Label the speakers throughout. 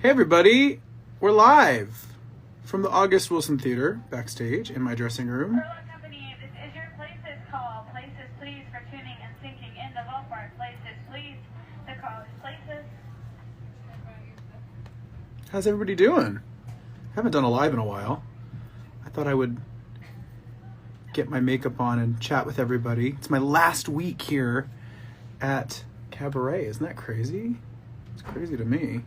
Speaker 1: Hey everybody, we're live from the August Wilson Theater, backstage in my dressing room.
Speaker 2: Company, this is your Places call. Places, please, for tuning and sinking in the ballpark. Places, please. The call is Places.
Speaker 1: How's everybody doing? Haven't done a live in a while. I thought I would get my makeup on and chat with everybody. It's my last week here at Cabaret. Isn't that crazy? It's crazy to me.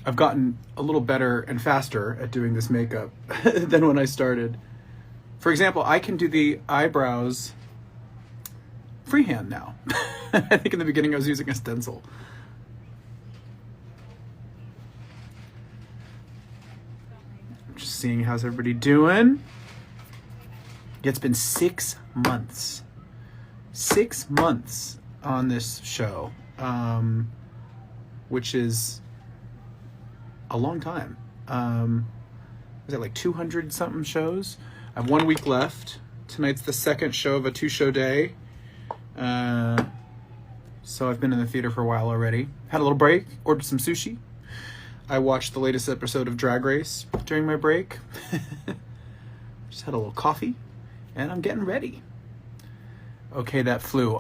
Speaker 1: I've gotten a little better and faster at doing this makeup than when I started. For example, I can do the eyebrows freehand now. I think in the beginning I was using a stencil. Just seeing how's everybody doing. It's been 6 months. 6 months on this show, which is a long time. Was it like 200 something shows? I have 1 week left. Tonight's the second show of a 2-show day. So I've been in the theater for a while already. Had a little break, ordered some sushi. I watched the latest episode of Drag Race during my break. Just had a little coffee, and I'm getting ready. Okay, that flew.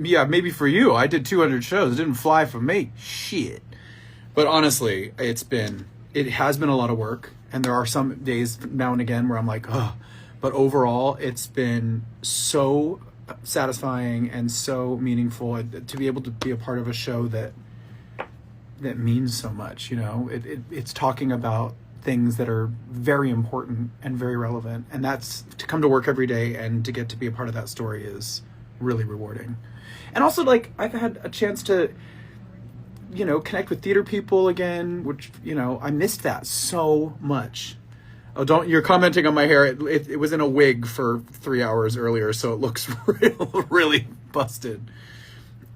Speaker 1: Yeah, maybe for you. I did 200 shows. It didn't fly for me. Shit. But honestly, it has been a lot of work, and there are some days now and again where I'm like, oh. But overall, it's been so satisfying and so meaningful to be able to be a part of a show that means so much. You know, it's talking about things that are very important and very relevant, and that's to come to work every day and to get to be a part of that story is really rewarding. And also, like, I've had a chance to, you know, connect with theater people again, which, you know, I missed that so much. Oh, you're commenting on my hair. It was in a wig for 3 hours earlier, so it looks really busted.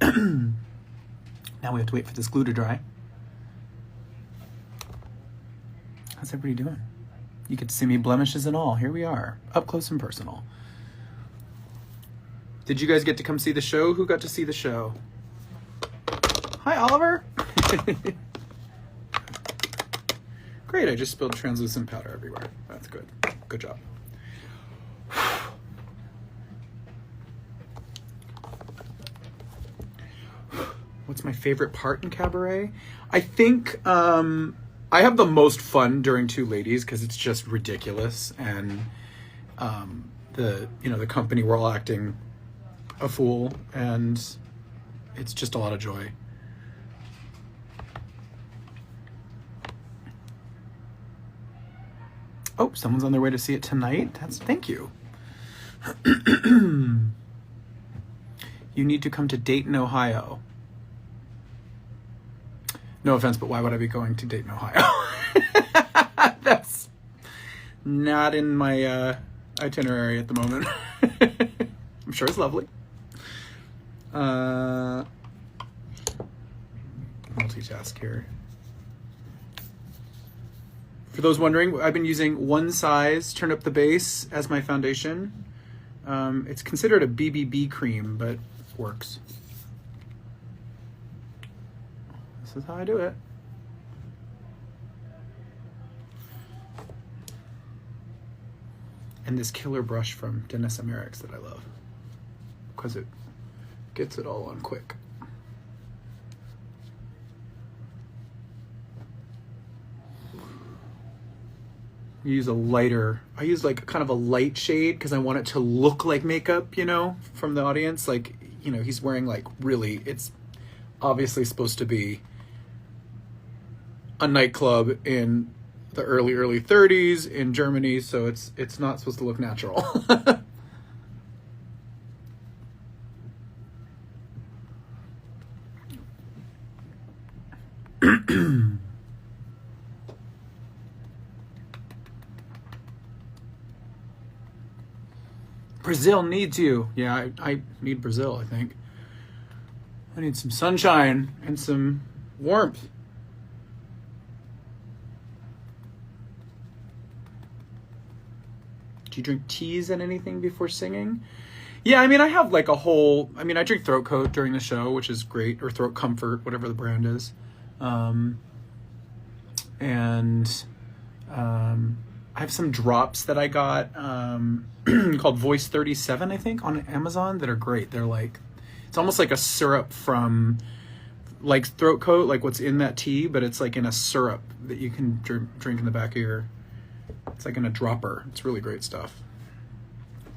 Speaker 1: Now we have to wait for this glue to dry. How's everybody doing? You get to see me, blemishes and all. Here we are, up close and personal. Did you guys get to come see the show? Who got to see the show? Hi, Oliver. Great, I just spilled translucent powder everywhere. That's good. Good job. What's my favorite part in Cabaret? I think I have the most fun during Two Ladies because it's just ridiculous, and the company, we're all acting a fool, and it's just a lot of joy. Oh, someone's on their way to see it tonight. Thank you. You need to come to Dayton, Ohio. No offense, but why would I be going to Dayton, Ohio? That's not in my itinerary at the moment. I'm sure it's lovely. Multitask here. For those wondering, I've been using One Size Turn Up the Base as my foundation. It's considered a BBB cream, but it works. This is how I do it. And this killer brush from Dennis Amerix that I love, because it gets it all on quick. Use a lighter. I use like kind of a light shade because I want it to look like makeup, you know, from the audience. Like, you know, he's wearing like really, it's obviously supposed to be a nightclub in the early 30s in Germany, so it's not supposed to look natural. Brazil needs you. Yeah, I need Brazil, I think. I need some sunshine and some warmth. Do you drink teas and anything before singing? Yeah, I mean, I have like a whole. I mean, I drink Throat Coat during the show, which is great, or Throat Comfort, whatever the brand is. And I have some drops that I got called Voice 37, I think, on Amazon that are great. They're like, it's almost like a syrup from like Throat Coat, like what's in that tea, but it's like in a syrup that you can drink in the back of your. It's like in a dropper. It's really great stuff.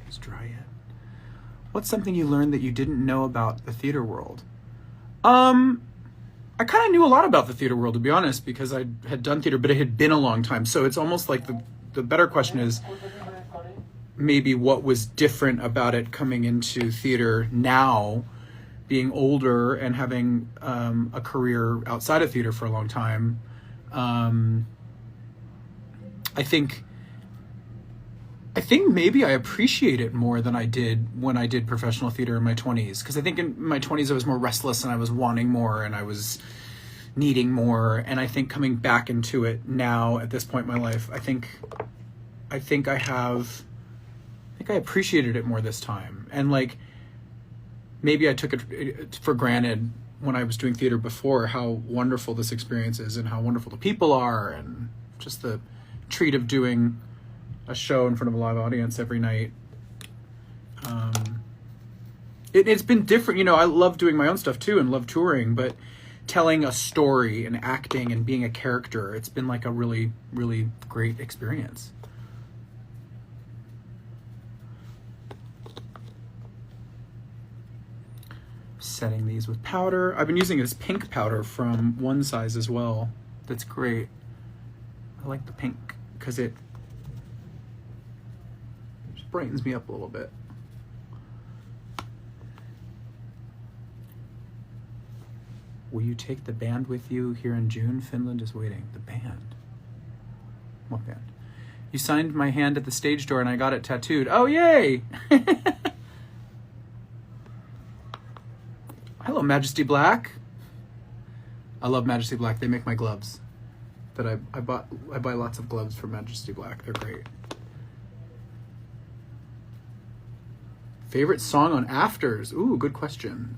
Speaker 1: It's dry yet. What's something you learned that you didn't know about the theater world? I kind of knew a lot about the theater world, to be honest, because I had done theater, but it had been a long time. So it's almost like the better question is maybe what was different about it coming into theater now, being older and having a career outside of theater for a long time. I think maybe I appreciate it more than I did when I did professional theater in my 20s. Because I think in my 20s I was more restless and I was wanting more and I was needing more. And I think coming back into it now at this point in my life, I think I appreciated it more this time. And like maybe I took it for granted when I was doing theater before how wonderful this experience is and how wonderful the people are and just the treat of doing a show in front of a live audience every night. It's been different. You know, I love doing my own stuff too and love touring, but telling a story and acting and being a character, it's been like a really, really great experience. Setting these with powder. I've been using this pink powder from One Size as well. That's great. I like the pink because it brightens me up a little bit. Will you take the band with you here in June? Finland is waiting. The band? What band? You signed my hand at the stage door and I got it tattooed. Oh, yay! Hello, Majesty Black. I love Majesty Black. They make my gloves. That I buy lots of gloves from Majesty Black. They're great. Favorite song on Afters? Ooh, good question.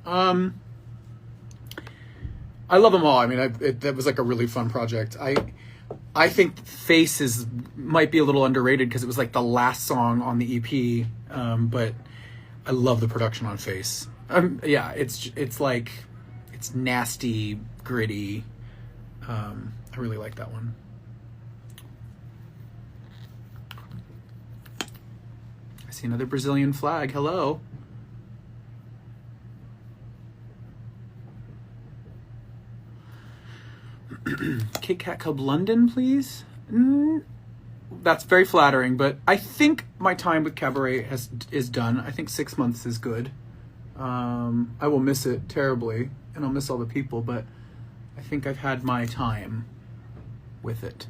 Speaker 1: I love them all. I mean, that was like a really fun project. I think Face might be a little underrated because it was like the last song on the EP. But I love the production on Face. Yeah, it's like it's nasty, gritty. I really like that one. I see another Brazilian flag. Hello. Kit Kat Club London, please. That's very flattering, but I think my time with Cabaret is done. I think 6 months is good. I will miss it terribly, and I'll miss all the people, but I think I've had my time with it.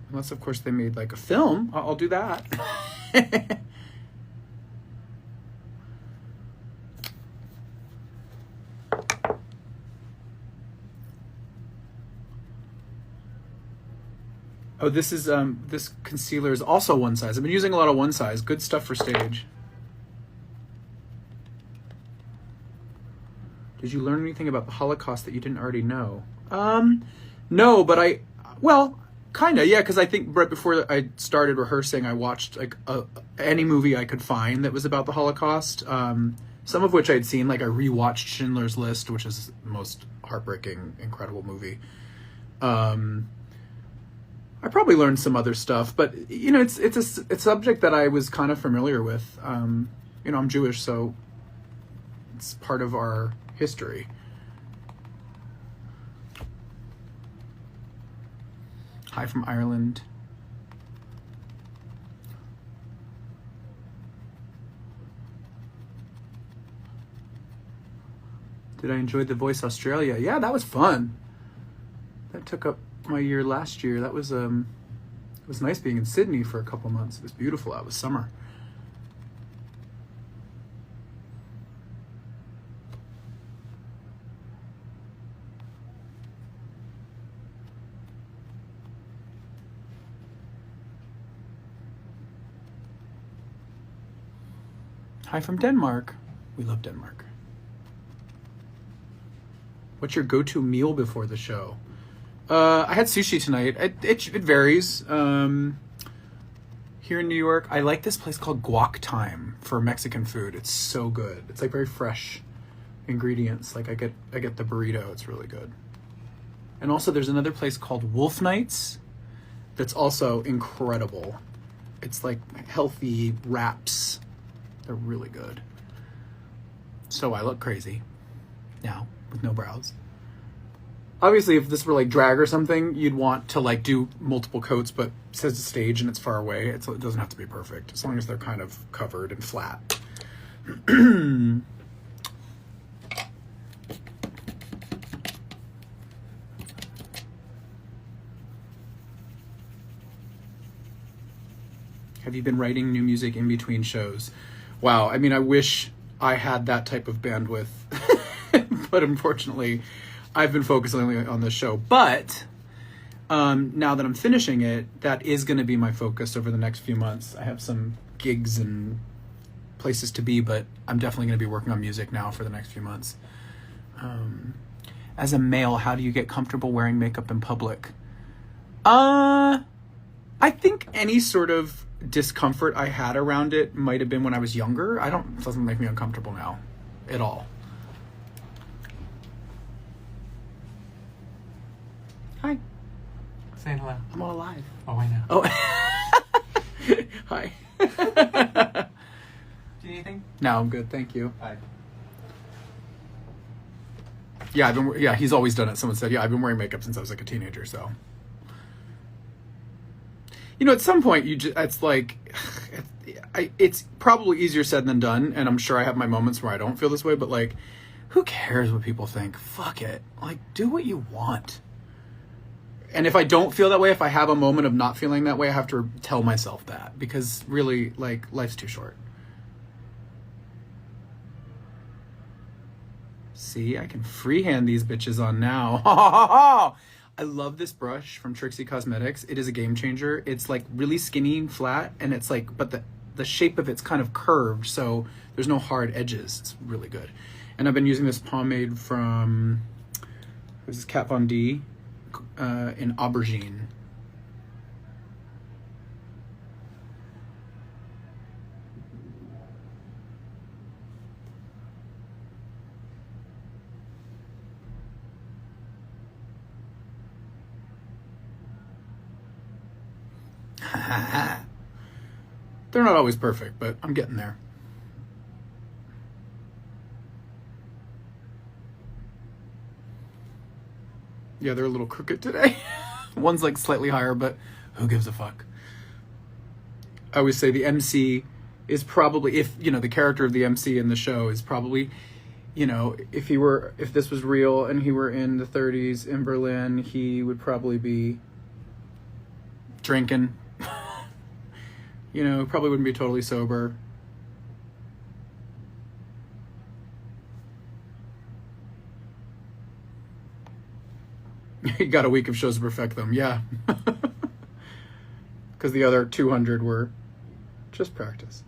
Speaker 1: Unless, of course, they made like a film. I'll do that. Oh, this is this concealer is also One Size. I've been using a lot of One Size. Good stuff for stage. Did you learn anything about the Holocaust that you didn't already know? No, but kind of, yeah, because I think right before I started rehearsing, I watched like any movie I could find that was about the Holocaust. Some of which I'd seen, like I rewatched Schindler's List, which is the most heartbreaking, incredible movie. I probably learned some other stuff, but you know, it's a subject that I was kind of familiar with. You know, I'm Jewish, so it's part of our history. Hi from Ireland. Did I enjoy The Voice Australia? Yeah, that was fun. That took up my year last year. That was it was nice being in Sydney for a couple months. It was beautiful out. It was summer. Hi from Denmark. We love Denmark. What's your go-to meal before the show? I had sushi tonight. It varies. Here in New York, I like this place called Guac Time for Mexican food. It's so good. It's like very fresh ingredients. Like I get the burrito. It's really good. And also there's another place called Wolf Nights that's also incredible. It's like healthy wraps. They're really good. So I look crazy now with no brows. Obviously, if this were like drag or something, you'd want to like do multiple coats, but it says the stage and it's far away. It doesn't have to be perfect, as long as they're kind of covered and flat. Have you been writing new music in between shows? Wow, I mean, I wish I had that type of bandwidth, but unfortunately, I've been focusing on the show. But now that I'm finishing it, that is going to be my focus over the next few months. I have some gigs and places to be, but I'm definitely going to be working on music now for the next few months. As a male, how do you get comfortable wearing makeup in public? I think any sort of discomfort I had around it might have been when I was younger. It doesn't make me uncomfortable now at all. Hi.
Speaker 3: Saying hello.
Speaker 1: I'm all alive.
Speaker 3: Oh, I know.
Speaker 1: Oh. Hi.
Speaker 3: Do you need anything?
Speaker 1: No, I'm good. Thank you.
Speaker 3: Hi.
Speaker 1: Yeah, he's always done it. Someone said, yeah, I've been wearing makeup since I was like a teenager, so. You know, at some point, it's like, it's probably easier said than done, and I'm sure I have my moments where I don't feel this way, but like, who cares what people think? Fuck it. Like, do what you want. And if I don't feel that way, if I have a moment of not feeling that way, I have to tell myself that, because really, like, life's too short. See, I can freehand these bitches on now. I love this brush from Trixie Cosmetics. It is a game changer. It's like really skinny and flat, and it's like, but the shape of it's kind of curved, so there's no hard edges. It's really good. And I've been using this pomade from, this is Kat Von D in Aubergine. They're not always perfect, but I'm getting there. Yeah, they're a little crooked today. One's like slightly higher, but who gives a fuck? I always say the MC is probably, if, you know, the character of the MC in the show is probably, you know, if this was real and he were in the 30s in Berlin, he would probably be drinking. You know, probably wouldn't be totally sober. He got a week of shows to perfect them, yeah. Because the other 200 were just practice.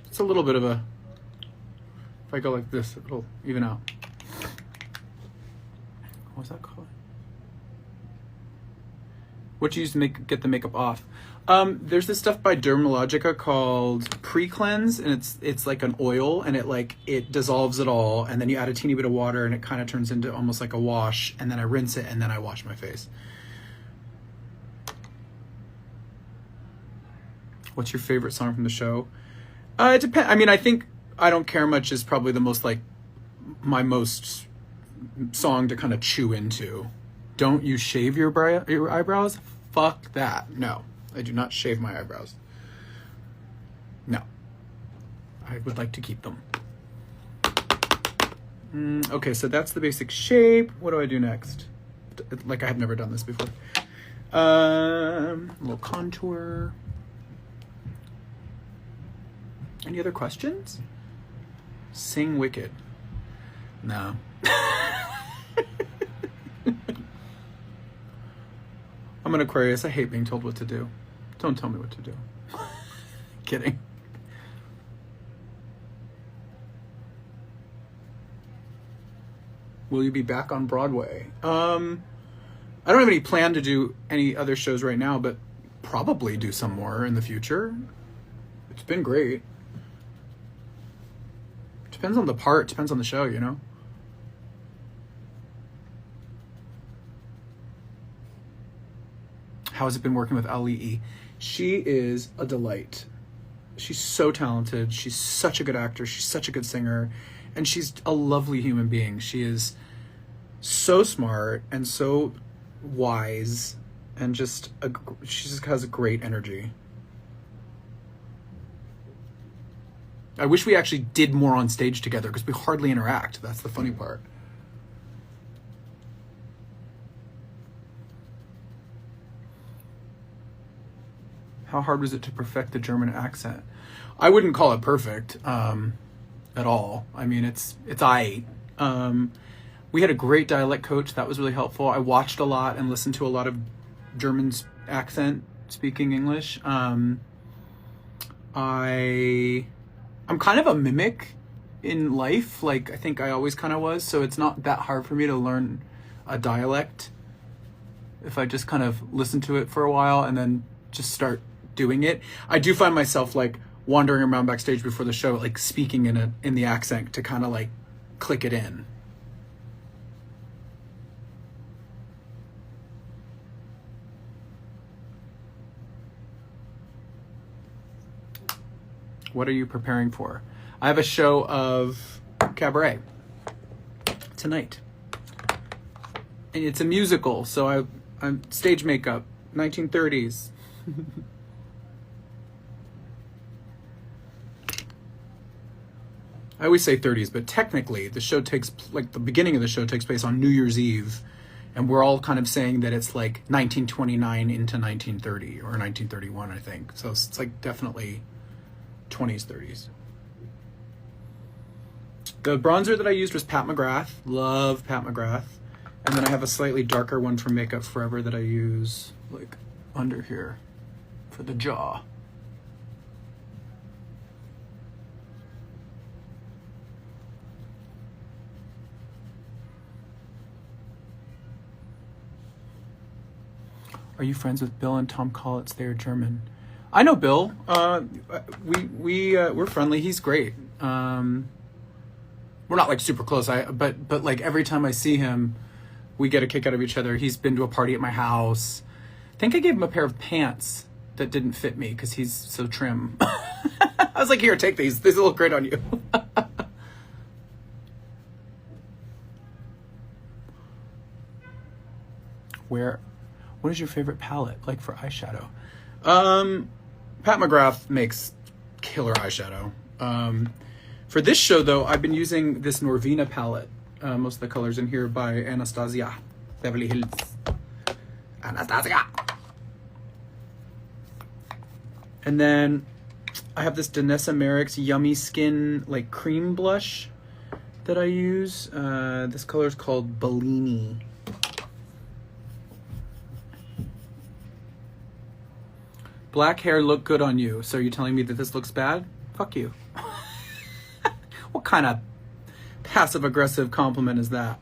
Speaker 1: It's a little bit of a, if I go like this, it'll even out. What's that called? What you use to get the makeup off? There's this stuff by Dermalogica called Pre-Cleanse, and it's like an oil, and it dissolves it all, and then you add a teeny bit of water, and it kind of turns into almost like a wash, and then I rinse it, and then I wash my face. What's your favorite song from the show? It depends. I mean, I think I Don't Care Much is probably the most, like, my most song to kind of chew into. Don't you shave your eyebrows? Fuck that. No, I do not shave my eyebrows. No. I would like to keep them. Okay, so that's the basic shape. What do I do next? Like, I have never done this before. A little contour. Any other questions? Sing Wicked. No. I'm an Aquarius. I hate being told what to do. Don't tell me what to do. Kidding. Will you be back on Broadway? I don't have any plan to do any other shows right now, but probably do some more in the future. It's been great. Depends on the part, depends on the show, you know? How has it been working with Ali? She is a delight. She's so talented. She's such a good actor. She's such a good singer. And she's a lovely human being. She is so smart and so wise, and she just has a great energy. I wish we actually did more on stage together because we hardly interact. That's the funny part. How hard was it to perfect the German accent? I wouldn't call it perfect at all. I mean, it's aight. We had a great dialect coach. That was really helpful. I watched a lot and listened to a lot of German accent speaking English. I'm kind of a mimic in life. Like, I think I always kind of was. So it's not that hard for me to learn a dialect if I just kind of listen to it for a while and then just start doing it. I do find myself like wandering around backstage before the show, like speaking in the accent to kind of like click it in. What are you preparing for? I have a show of Cabaret tonight. And it's a musical, so I'm stage makeup, 1930s. I always say 30s, but technically the show the beginning of the show takes place on New Year's Eve, and we're all kind of saying that it's like 1929 into 1930 or 1931, I think. So it's like definitely 20s, 30s. The bronzer that I used was Pat McGrath. Love Pat McGrath. And then I have a slightly darker one from Makeup Forever that I use like under here for the jaw. Are you friends with Bill and Tom Collitz? They are German. I know Bill. We're friendly. He's great. We're not like super close. But like every time I see him, we get a kick out of each other. He's been to a party at my house. I think I gave him a pair of pants that didn't fit me because he's so trim. I was like, here, take these. These look great on you. What is your favorite palette like for eyeshadow? Pat McGrath makes killer eyeshadow. For this show, though, I've been using this Norvina palette. Most of the colors in here by Anastasia, Beverly Hills. Anastasia! And then I have this Danessa Merrick's Yummy Skin like cream blush that I use. This color is called Bellini. Black hair look good on you. So are you telling me that this looks bad? Fuck you. What kind of passive-aggressive compliment is that?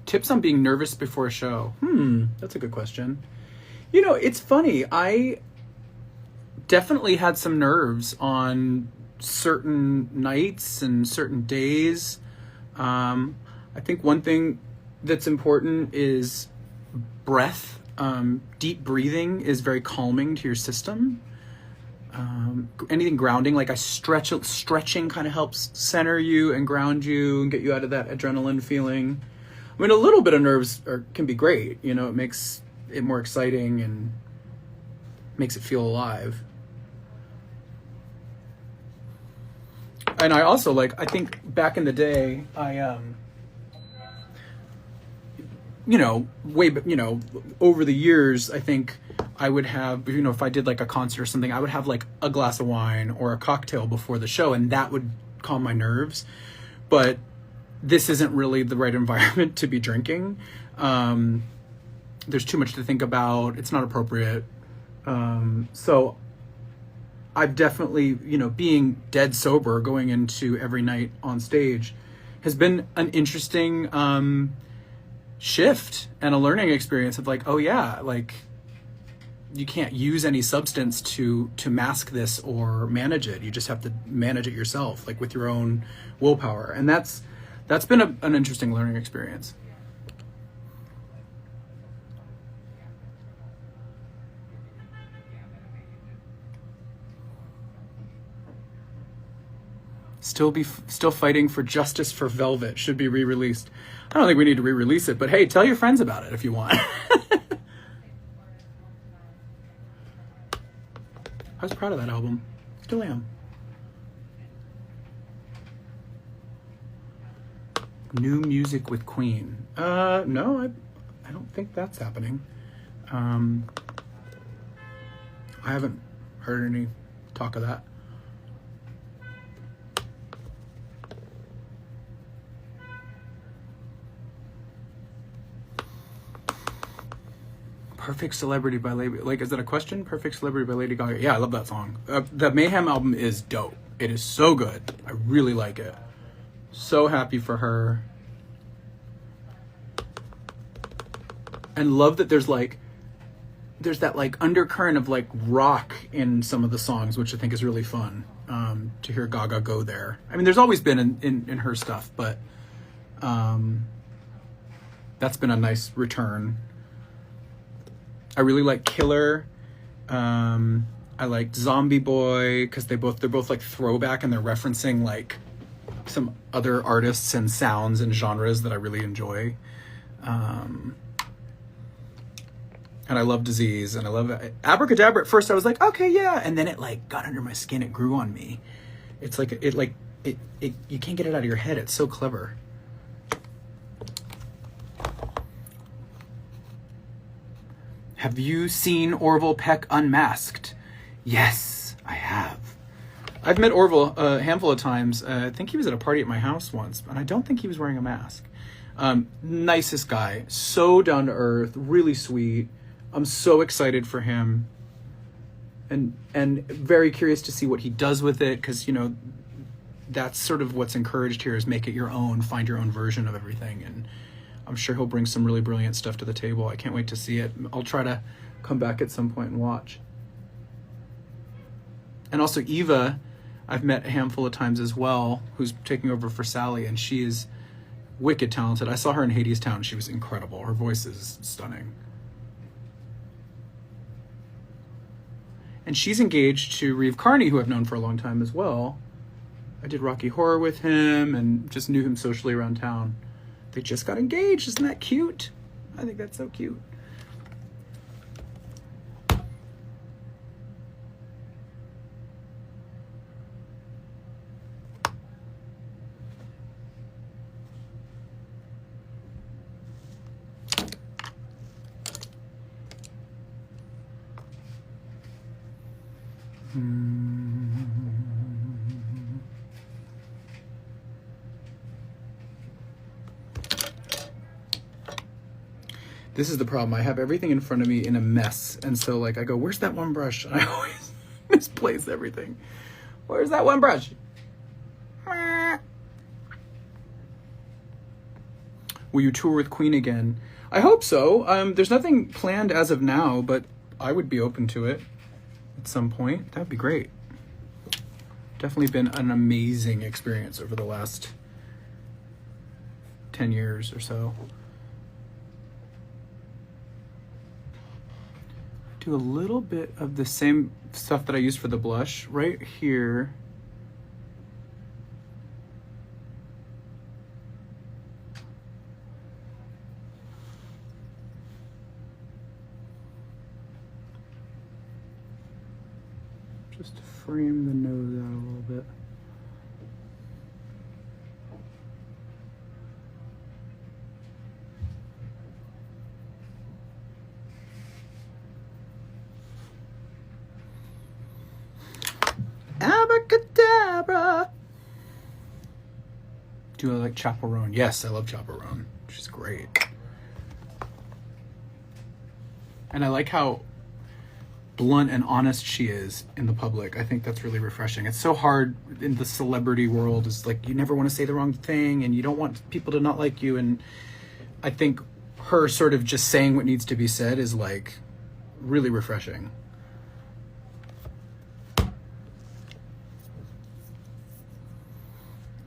Speaker 1: Tips on being nervous before a show. That's a good question. You know, it's funny. I definitely had some nerves on certain nights and certain days. I think one thing that's important is breath. Deep breathing is very calming to your system. Anything grounding, like stretching kind of helps center you and ground you and get you out of that adrenaline feeling. I mean, a little bit of nerves can be great. You know, it makes it more exciting and makes it feel alive. And I also I think back in the day, over the years, I think I would have, you know, if I did like a concert or something, I would have like a glass of wine or a cocktail before the show, and that would calm my nerves. But this isn't really the right environment to be drinking. There's too much to think about. It's not appropriate. So I've definitely, you know, being dead sober going into every night on stage has been an interesting shift and a learning experience of like, oh yeah, like you can't use any substance to mask this or manage it. You just have to manage it yourself, like with your own willpower. And that's been an interesting learning experience. Still fighting for justice for Velvet. Should be re-released. I don't think we need to re-release it, but hey, tell your friends about it if you want. I was proud of that album. Still am. New music with Queen. No, I don't think that's happening. I haven't heard any talk of that. Perfect Celebrity by Lady... Like, is that a question? Perfect Celebrity by Lady Gaga. Yeah, I love that song. The Mayhem album is dope. It is so good. I really like it. So happy for her. And love that there's that like undercurrent of like rock in some of the songs, which I think is really fun to hear Gaga go there. I mean, there's always been in her stuff, but that's been a nice return. I really like Killer. I liked Zombie Boy because they're both like throwback and they're referencing like some other artists and sounds and genres that I really enjoy. And I love Disease and I love Abracadabra. At first I was like, okay, yeah, and then it like got under my skin. It grew on me. It's like it you can't get it out of your head. It's so clever. Have you seen Orville Peck Unmasked? Yes, I have. I've met Orville a handful of times. I think he was at a party at my house once, and I don't think he was wearing a mask. Nicest guy, so down to earth, really sweet. I'm so excited for him, and very curious to see what he does with it, because, you know, that's sort of what's encouraged here, is make it your own, find your own version of everything, and I'm sure he'll bring some really brilliant stuff to the table. I can't wait to see it. I'll try to come back at some point and watch. And also Eva, I've met a handful of times as well, who's taking over for Sally, and she is wicked talented. I saw her in Hadestown. She was incredible. Her voice is stunning. And she's engaged to Reeve Carney, who I've known for a long time as well. I did Rocky Horror with him and just knew him socially around town. They just got engaged. Isn't that cute? I think that's so cute. This is the problem. I have everything in front of me in a mess. And so like I go, where's that one brush? And I always misplace everything. Where's that one brush? Will you tour with Queen again? I hope so. There's nothing planned as of now, but I would be open to it at some point. That'd be great. Definitely been an amazing experience over the last 10 years or so. Do a little bit of the same stuff that I used for the blush right here. Just to frame the nose out a little bit. Do I like Chaperone? Yes, I love Chaperone. She's great. And I like how blunt and honest she is in the public. I think that's really refreshing. It's so hard in the celebrity world. It's like you never want to say the wrong thing and you don't want people to not like you. And I think her sort of just saying what needs to be said is like really refreshing.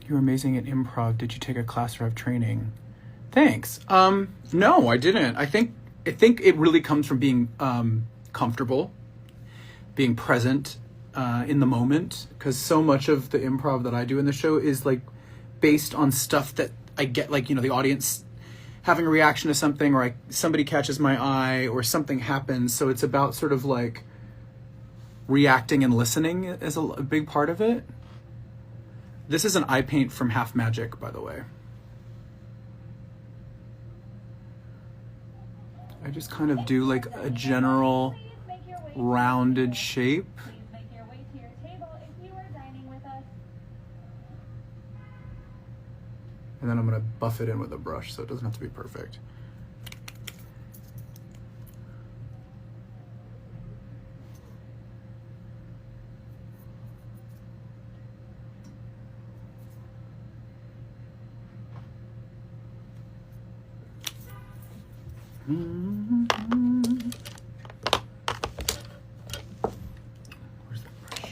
Speaker 1: You're amazing at improv. Did you take a class or have training? Thanks. No, I didn't. I think it really comes from being comfortable, being present in the moment, because so much of the improv that I do in the show is like based on stuff that I get, like, you know, the audience having a reaction to something, or somebody catches my eye, or something happens. So it's about sort of like reacting and listening is a big part of it. This is an eye paint from Half Magic, by the way. I just kind of do like a general rounded shape.
Speaker 2: Please make your way to your table if you are dining with us.
Speaker 1: And then I'm going to buff it in with a brush so it doesn't have to be perfect. Where's that brush?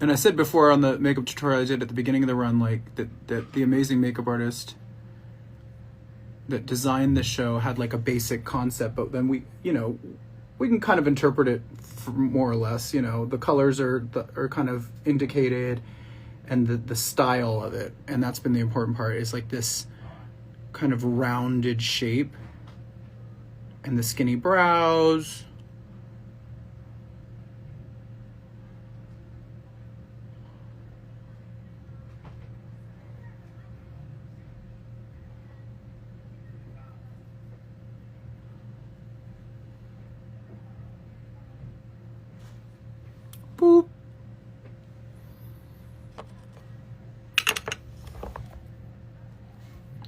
Speaker 1: And I said before on the makeup tutorial I did at the beginning of the run, like that the amazing makeup artist that designed this show had like a basic concept, but then we can kind of interpret it more or less. You know, the colors are kind of indicated, and the style of it, and that's been the important part, is like this kind of rounded shape and the skinny brows. Boop.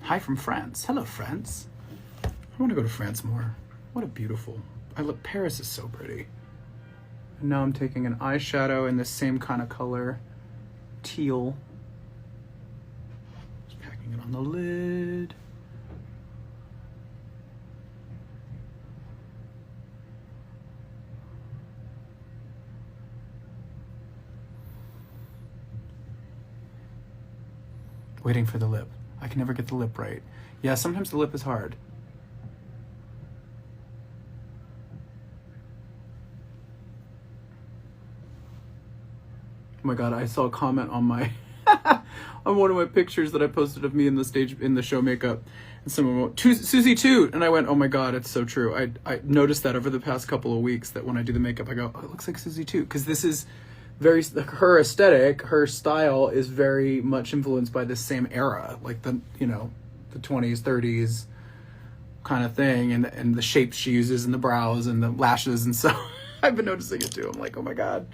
Speaker 1: Hi from France. Hello, France. I want to go to France more. What a beautiful... Paris is so pretty. And now I'm taking an eyeshadow in the same kind of color. Teal. Just packing it on the lid. Waiting for the lip. I can never get the lip right. Yeah, sometimes the lip is hard. Oh my god, I saw a comment on my on one of my pictures that I posted of me in the show makeup, and someone wrote Susie Toot, and I went, oh my god, it's so true. I noticed that over the past couple of weeks, that when I do the makeup I go, oh, it looks like Susie Toot, because this is very, her aesthetic, her style is very much influenced by this same era, like the 20s, 30s kind of thing, and the shapes she uses and the brows and the lashes, and so I've been noticing it too. I'm like, oh my god.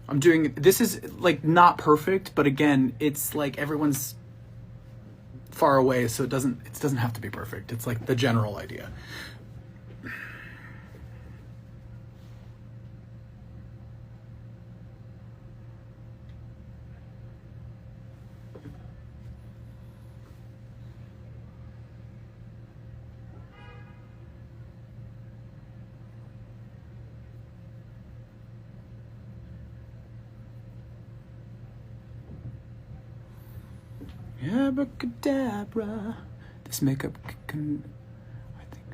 Speaker 1: I'm doing, this is like not perfect, but again, it's like everyone's far away, so it doesn't have to be perfect. It's like the general idea. Abracadabra. This makeup can, I think.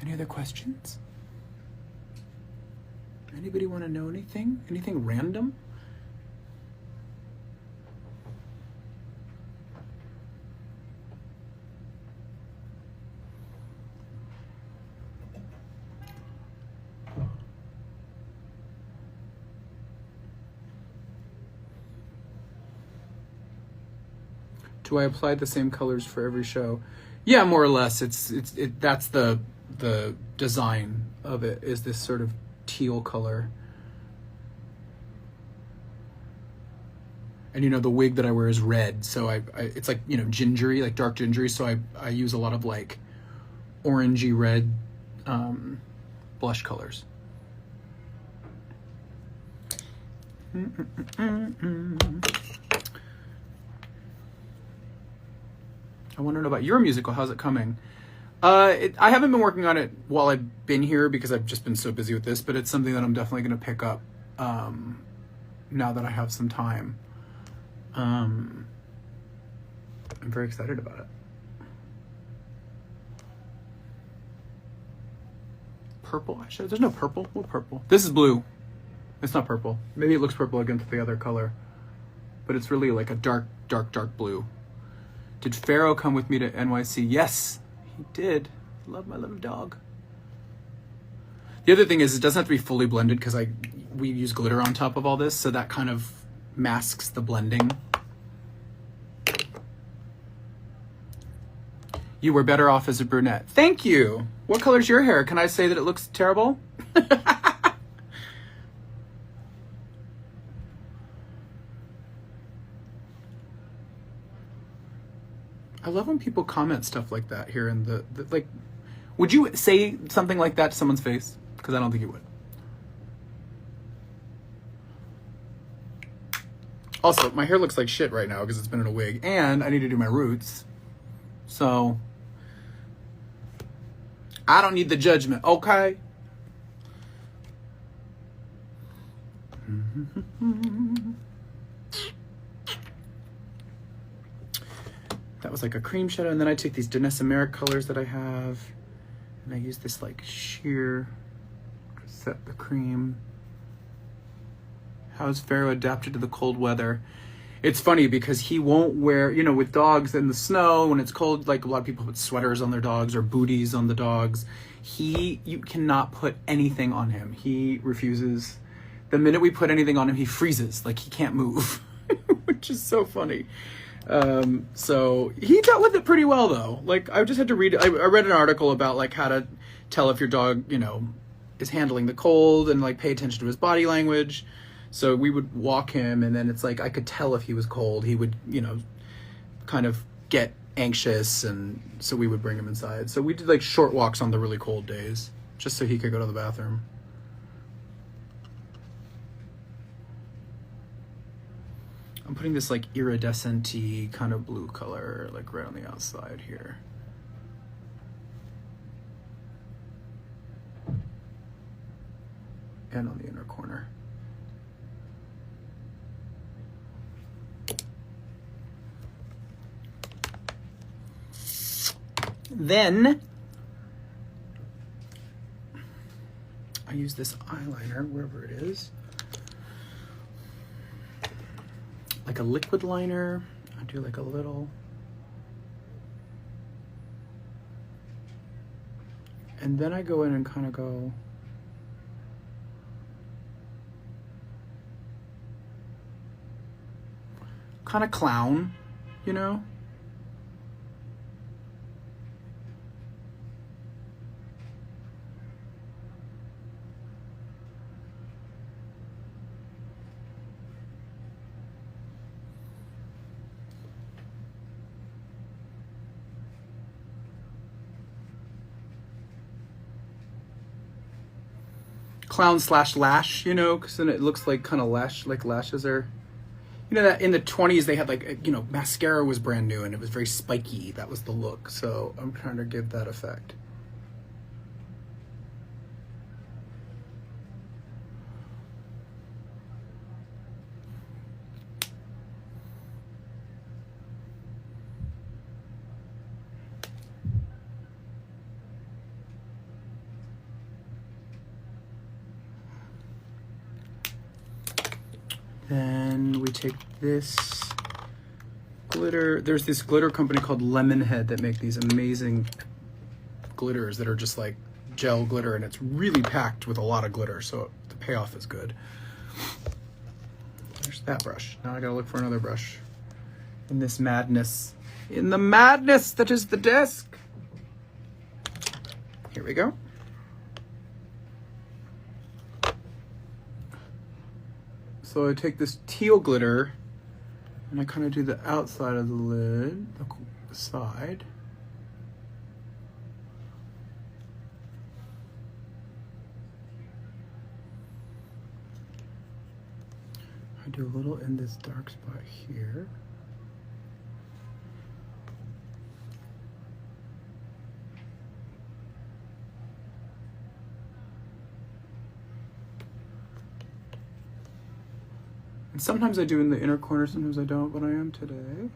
Speaker 1: Any other questions? Anybody want to know anything? Anything random? Do I apply the same colors for every show? Yeah, more or less. That's the design of it, is this sort of teal color. And the wig that I wear is red, so I it's like, gingery, like dark gingery, so I use a lot of like orangey red blush colors. I want to know about your musical. How's it coming? I haven't been working on it while I've been here because I've just been so busy with this, but it's something that I'm definitely going to pick up now that I have some time. I'm very excited about it. Purple eyeshadow? There's no purple. What purple? This is blue. It's not purple. Maybe it looks purple against the other color, but it's really like a dark, dark, dark blue. Did Pharaoh come with me to NYC? Yes, he did. Love my little dog. The other thing is it doesn't have to be fully blended because we use glitter on top of all this, so that kind of masks the blending. You were better off as a brunette. Thank you. What color's your hair? Can I say that it looks terrible? I love when people comment stuff like that here in the like, would you say something like that to someone's face? Because I don't think you would. Also, my hair looks like shit right now because it's been in a wig, and I need to do my roots. So, I don't need the judgment, okay? That was like a cream shadow, and then I take these Danessa Merrick colors that I have, and I use this like sheer to set the cream. How is Pharaoh adapted to the cold weather? It's funny because he won't wear, with dogs in the snow, when it's cold, like a lot of people put sweaters on their dogs or booties on the dogs. You cannot put anything on him. He refuses. The minute we put anything on him, he freezes, like he can't move, which is so funny. So he dealt with it pretty well though. Like I just had to read, I read an article about like how to tell if your dog, is handling the cold and like pay attention to his body language. So we would walk him, and then it's like I could tell if he was cold. He would, kind of get anxious, and so we would bring him inside. So we did like short walks on the really cold days just so he could go to the bathroom. I'm putting this like iridescent-y kind of blue color like right on the outside here. And on the inner corner. Then I use this eyeliner wherever it is, like a liquid liner. I do like a little, and then I go in and kind of go kind of clown, clown slash lash, because then it looks like kind of lashes are, that in the 20s they had like, mascara was brand new and it was very spiky. That was the look. So I'm trying to give that effect. Then we take this glitter. There's this glitter company called Lemonhead that make these amazing glitters that are just like gel glitter, and it's really packed with a lot of glitter, so the payoff is good. There's that brush. Now I gotta look for another brush in this madness. In the madness that is the desk. Here we go. So I take this teal glitter and I kind of do the outside of the lid, the side. I do a little in this dark spot here. And sometimes I do in the inner corner, sometimes I don't, but I am today.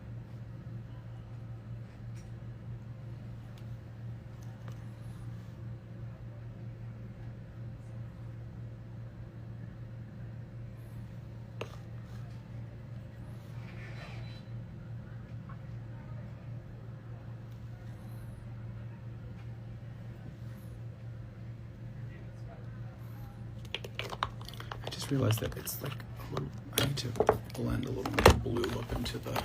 Speaker 1: I just realized that it's like a little, I need to blend a little more blue up into the,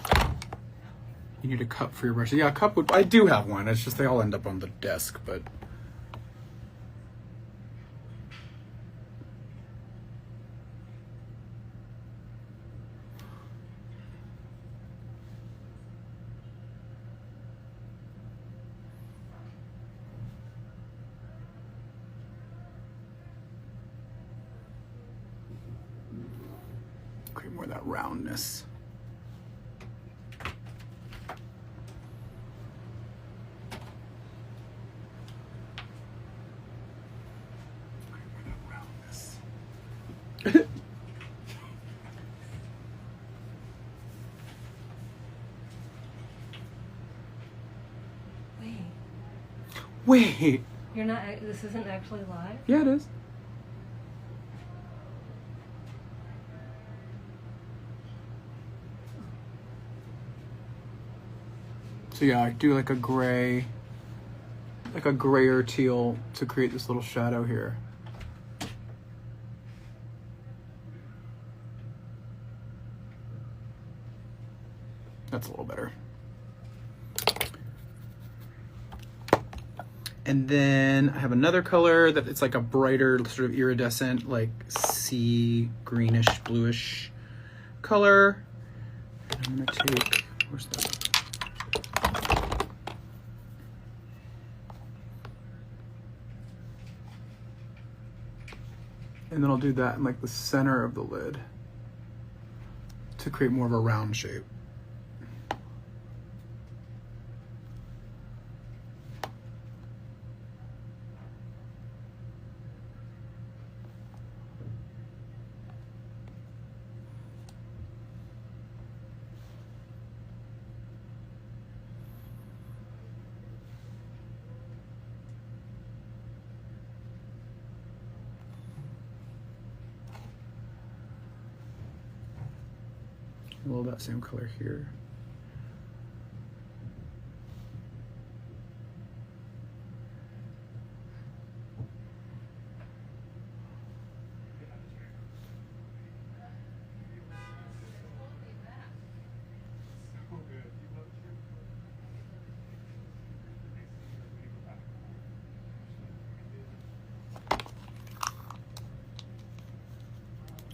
Speaker 1: you need a cup for your brush. Yeah, a cup would, I do have one, it's just they all end up on the desk, but. Create more of that roundness. Wait.
Speaker 3: You're not, this isn't actually live?
Speaker 1: Yeah, it is. So yeah, I do like a gray, like a grayer teal to create this little shadow here. That's a little better. And then I have another color that it's like a brighter, sort of iridescent, like sea greenish, bluish color. And I'm gonna take, where's that? And then I'll do that in like the center of the lid to create more of a round shape. A little of that same color here.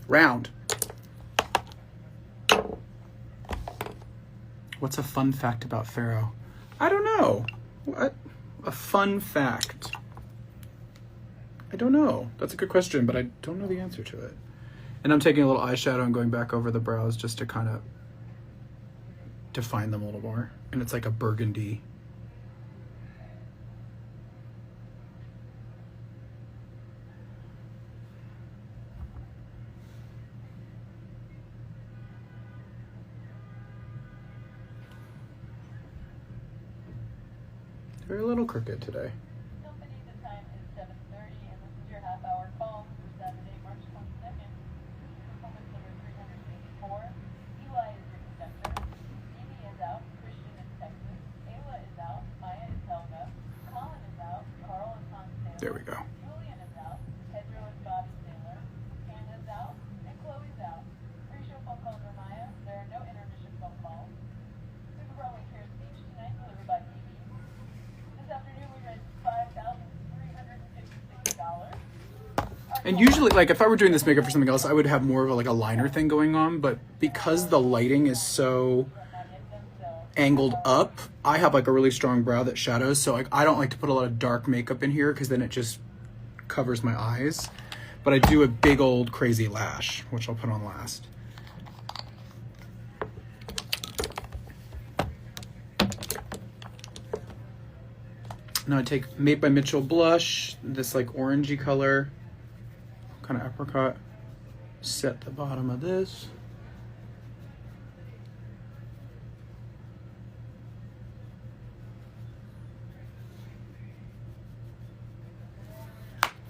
Speaker 1: Round. What's a fun fact about Pharaoh? I don't know. What? A fun fact. I don't know. That's a good question, but I don't know the answer to it. And I'm taking a little eyeshadow and going back over the brows just to kind of define them a little more. And it's like a burgundy. They're a little crooked today.
Speaker 2: Company, the time is 7:30, and this is your half-hour call for Saturday, March 22nd. Performance number 386.
Speaker 1: There we go.
Speaker 2: Julian is out. Pedro and Bobby Sailor. Hannah is out. And Chloe's out. Pre-show phone calls for Maya. There are no intermission phone calls. Super Broadway Care speech tonight delivered by TV. This afternoon we raised $5,356.
Speaker 1: And usually, like, if I were doing this makeup for something else, I would have more of a, like a liner thing going on. But because the lighting is so angled up, I have like a really strong brow that shadows. So like, I don't like to put a lot of dark makeup in here because then it just covers my eyes. But I do a big old crazy lash, which I'll put on last. Now I take Made by Mitchell blush, this like orangey color, kind of apricot. Set the bottom of this.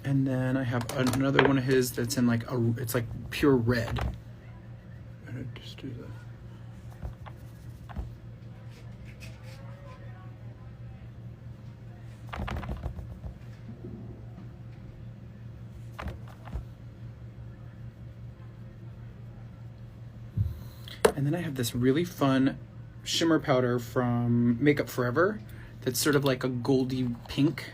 Speaker 1: And then I have another one of his that's in like it's like pure red. I'm gonna just do that. And then I have this really fun shimmer powder from Makeup Forever that's sort of like a goldy pink.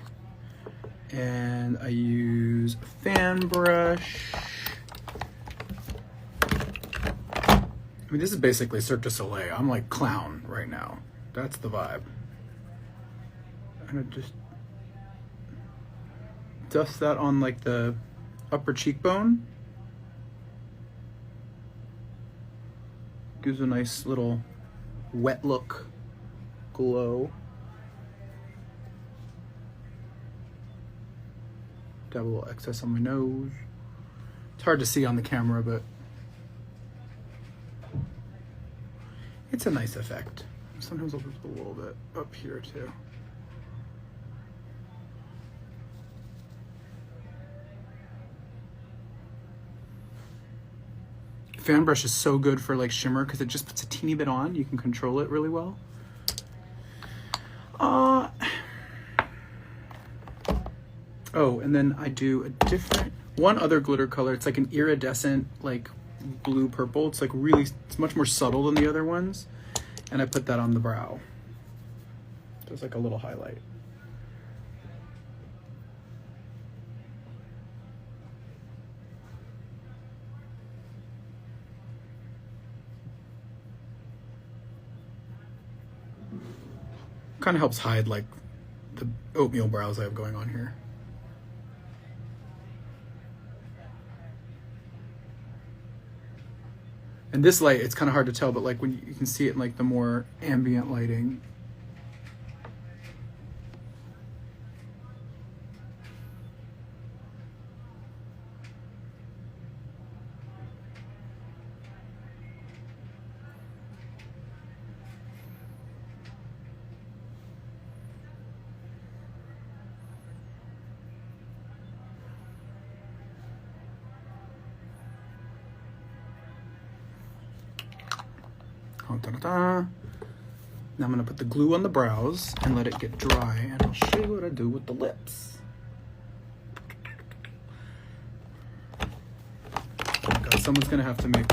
Speaker 1: And I use a fan brush. I mean, this is basically Cirque du Soleil. I'm like clown right now. That's the vibe. And I just dust that on like the upper cheekbone. Gives a nice little wet look glow. Dab a little excess on my nose. It's hard to see on the camera, but it's a nice effect. Sometimes I'll just put a little bit up here too. Fan brush is so good for like shimmer because it just puts a teeny bit on. You can control it really well. Oh, and then I do a different, one other glitter color. It's like an iridescent, like blue purple. It's like really, it's much more subtle than the other ones. And I put that on the brow. So it's like a little highlight. Kind of helps hide like the oatmeal brows I have going on here. And this light, it's kind of hard to tell, but like when you can see it in like the more ambient lighting. Da-da-da. Now I'm gonna put the glue on the brows and let it get dry, and I'll show you what I do with the lips. Oh God, someone's gonna have to make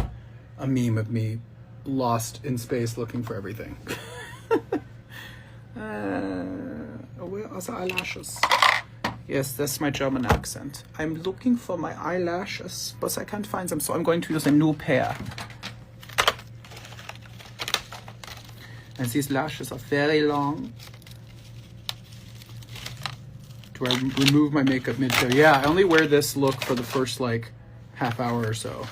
Speaker 1: a meme of me lost in space looking for everything. Where are the eyelashes? Yes, that's my German accent. I'm looking for my eyelashes, but I can't find them, so I'm going to use a new pair. And these lashes are very long. Do I remove my makeup mid-show? Yeah, I only wear this look for the first like half hour or so.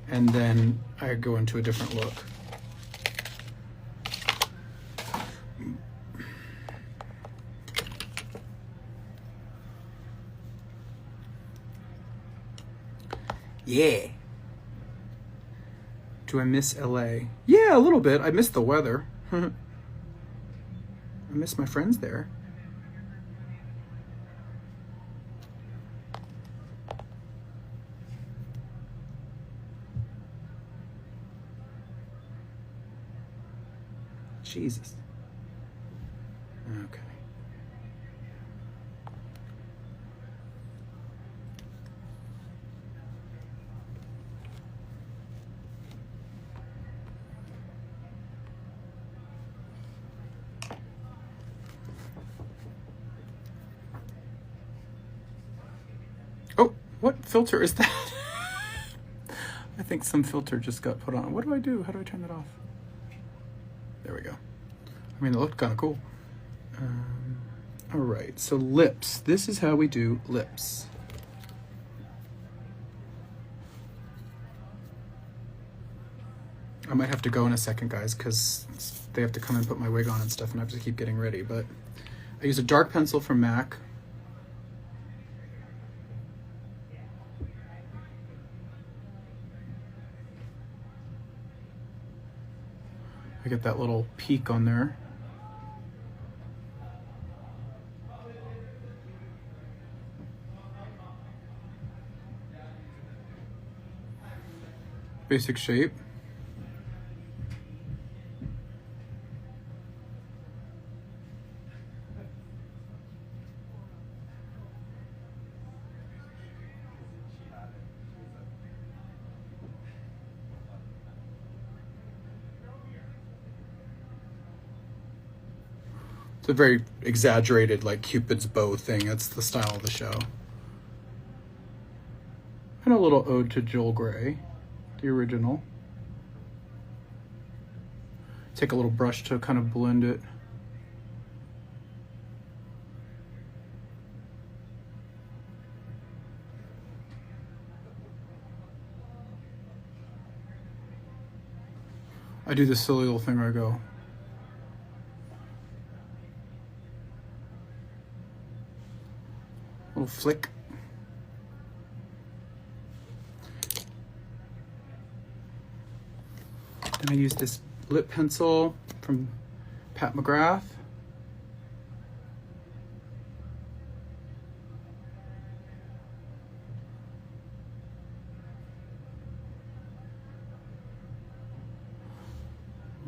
Speaker 1: And then I go into a different look. Yeah. Do I miss LA? Yeah, a little bit. I miss the weather. I miss my friends there. Jesus. Okay. filter is that? I think some filter just got put on. What do I do? How do I turn that off? There we go. I mean, it looked kind of cool. All right, so lips. This is how we do lips. I might have to go in a second, guys, because they have to come and put my wig on and stuff, and I have to keep getting ready. But I use a dark pencil from MAC. I get that little peak on there. Basic shape. It's a very exaggerated, like, Cupid's bow thing. That's the style of the show. And a little ode to Joel Grey, the original. Take a little brush to kind of blend it. I do this silly little thing where I go, little flick. Then I use this lip pencil from Pat McGrath.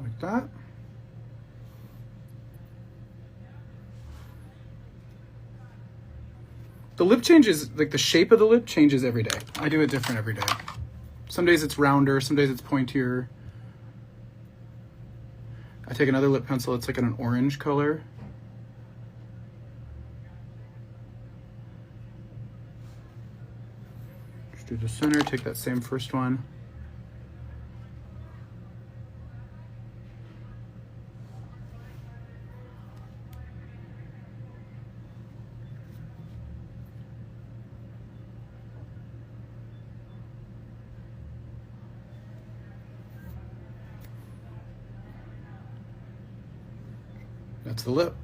Speaker 1: Like that. The lip changes, like the shape of the lip changes every day. I do it different every day. Some days it's rounder, some days it's pointier. I take another lip pencil, it's like an orange color. Just do the center, take that same first one. That's the lip.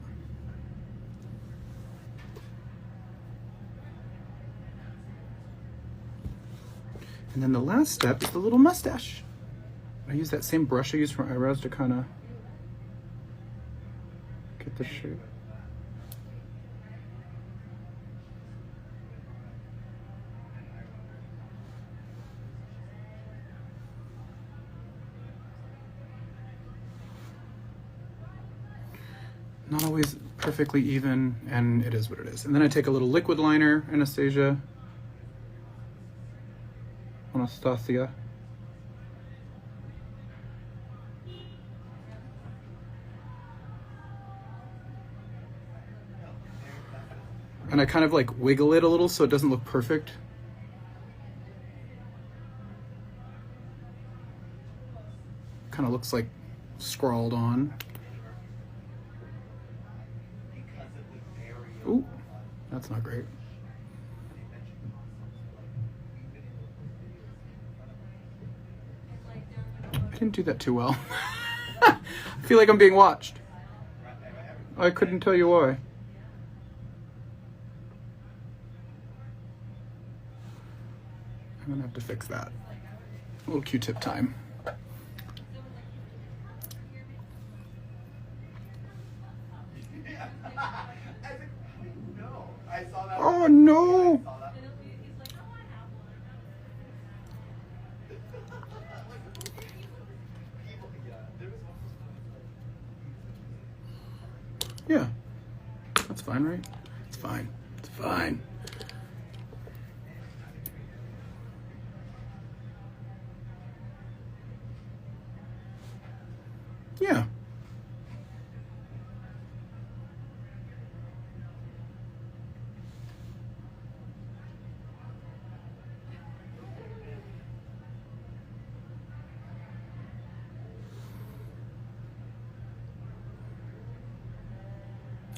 Speaker 1: And then the last step is the little mustache. I use that same brush I use for eyebrows to kind of get the shape. Not always perfectly even, and it is what it is. And then I take a little liquid liner, Anastasia. And I kind of like wiggle it a little so it doesn't look perfect. Kind of looks like scrawled on. Ooh, that's not great. I didn't do that too well. I feel like I'm being watched. I couldn't tell you why. I'm gonna have to fix that. A little Q-tip time. Oh no! Yeah, that's fine, right? It's fine. It's fine. Yeah.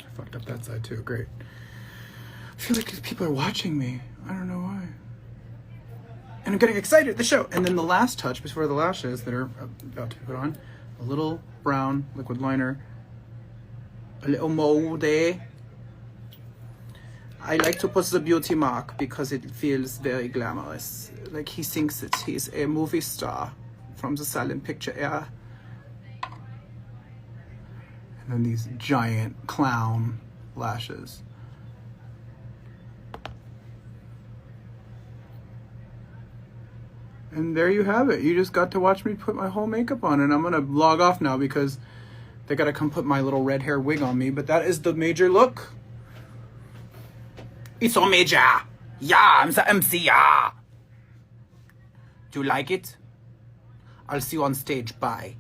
Speaker 1: I fucked up that side too. Great. I feel like these people are watching me. I don't know why. And I'm getting excited at the show. And then the last touch before the lashes that are about to put on, a little brown liquid liner, a little moldy. I like to put the beauty mark because it feels very glamorous. Like he thinks that he's a movie star from the silent picture era. And then these giant clown lashes. And there you have it. You just got to watch me put my whole makeup on. And I'm going to log off now because they got to come put my little red hair wig on me. But that is the major look. It's so major. Yeah, I'm the Emcee. Yeah. Do you like it? I'll see you on stage. Bye.